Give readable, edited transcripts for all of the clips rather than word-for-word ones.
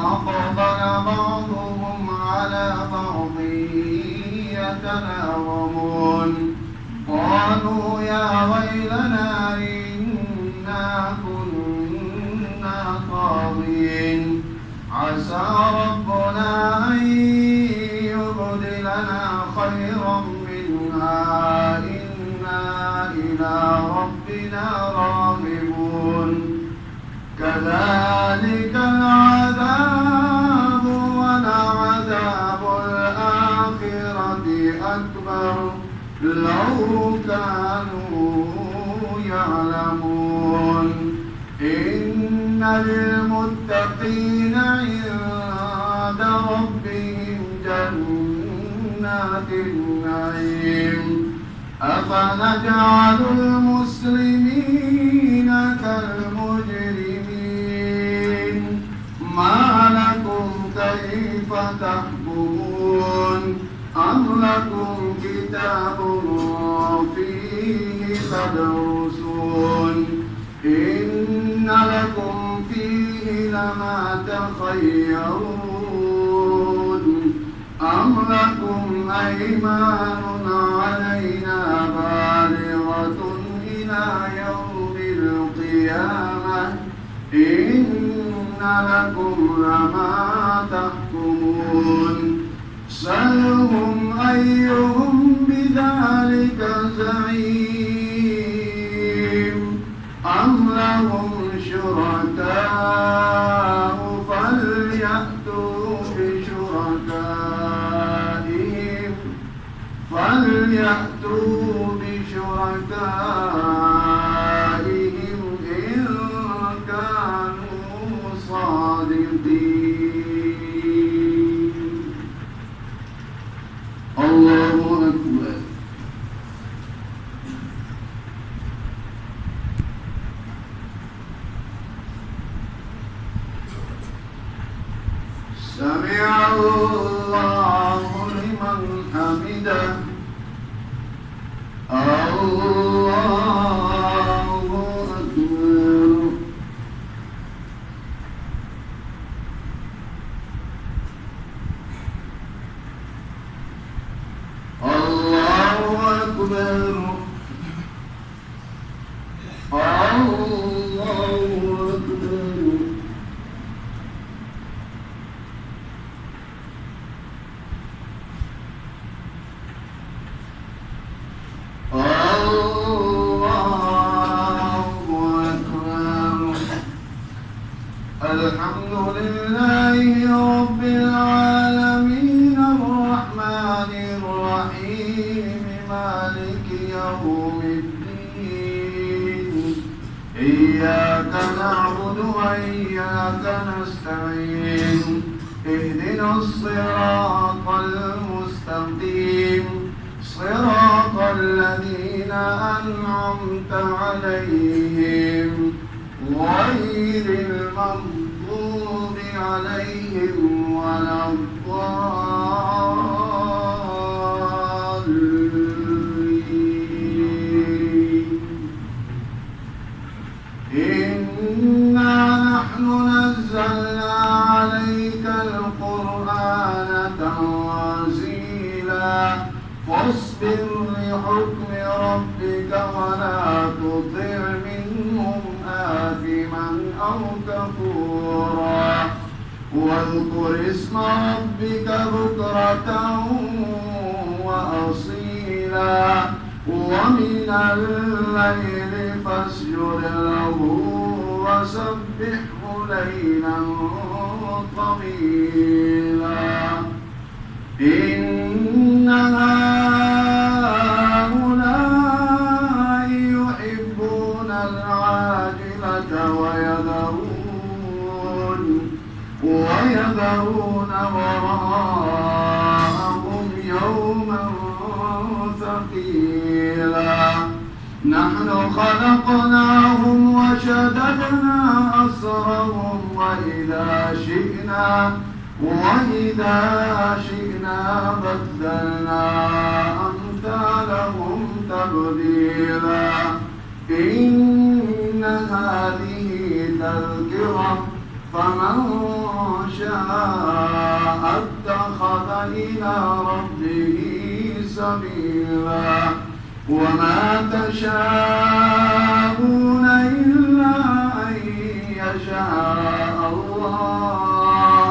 فأقبل بعضهم على بعض يتلاومون قالوا يا ويلنا إنا كنا طاغين عسى ربنا أن يبدلنا خيرا منها إنا إلى ربنا راغبون كذلك العذاب ولعذاب الآخرة أكبر لو كانوا يعلمون إن للمتقين عند ربهم جنات النعيم أفنجعل المسلمين كالمجرمين ما لكم كيف تحكمون أم لكم كتاب فيه تدرسون إن لكم فيه لما تخيرون أم لكم أيمان علينا بالغة إلى يوم القيامة إن لكم لما تحكمون سلهم أيهم بذلك زعيم أم لهم شركاء فليأتوا بشركائهم إن كانوا صادقين. الله أكبر. سمع الله لمن حمده. الله أكبر. الله أكبر. الحمد لله رب العالمين الرحمن الرحيم مالك يوم الدين إياك نعبد وإياك نستعين اهدنا الصراط المستقيم صراط الذين أنعمت عليهم غير المغضوب عليهم ولا الضالين. إنا نحن نزلنا عليك القرآن تنزيلا فاصبر لحكم ربك ولا تطع منهم آثما أو كفورا واذكر اسم ربك بكرة وأصيلا ومن الليل فاسجد له وسبحه ليلا طويلا إن هؤلاء يحبون العاجلة ويذرون وراءهم يوما ثقيلا نحن خلقناهم وشددنا أسرهم وإذا شئنا بدلنا أمثالهم تبديلا إن هذه تذكرة فمن شاء اتخذ إلى ربه سبيلا وما تشاءون إلا أن يشاء الله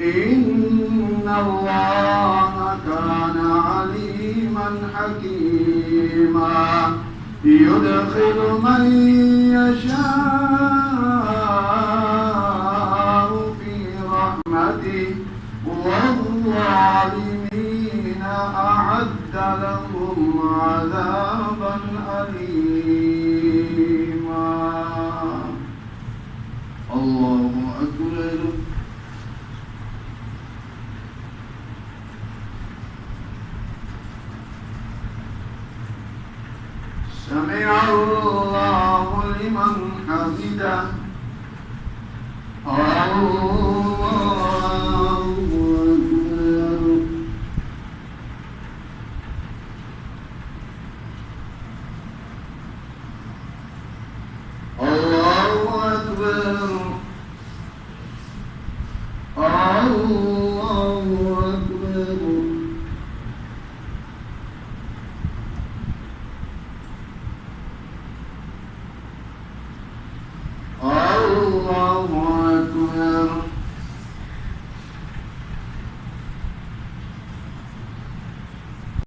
إن الله كان عليما حكيما يدخل من يشاء في رحمته والظالمين أعد لهم عذابا أليما. الله أكبر. سمع الله لمن حمده. الله أكبر. الله أكبر. الله أكبر. الله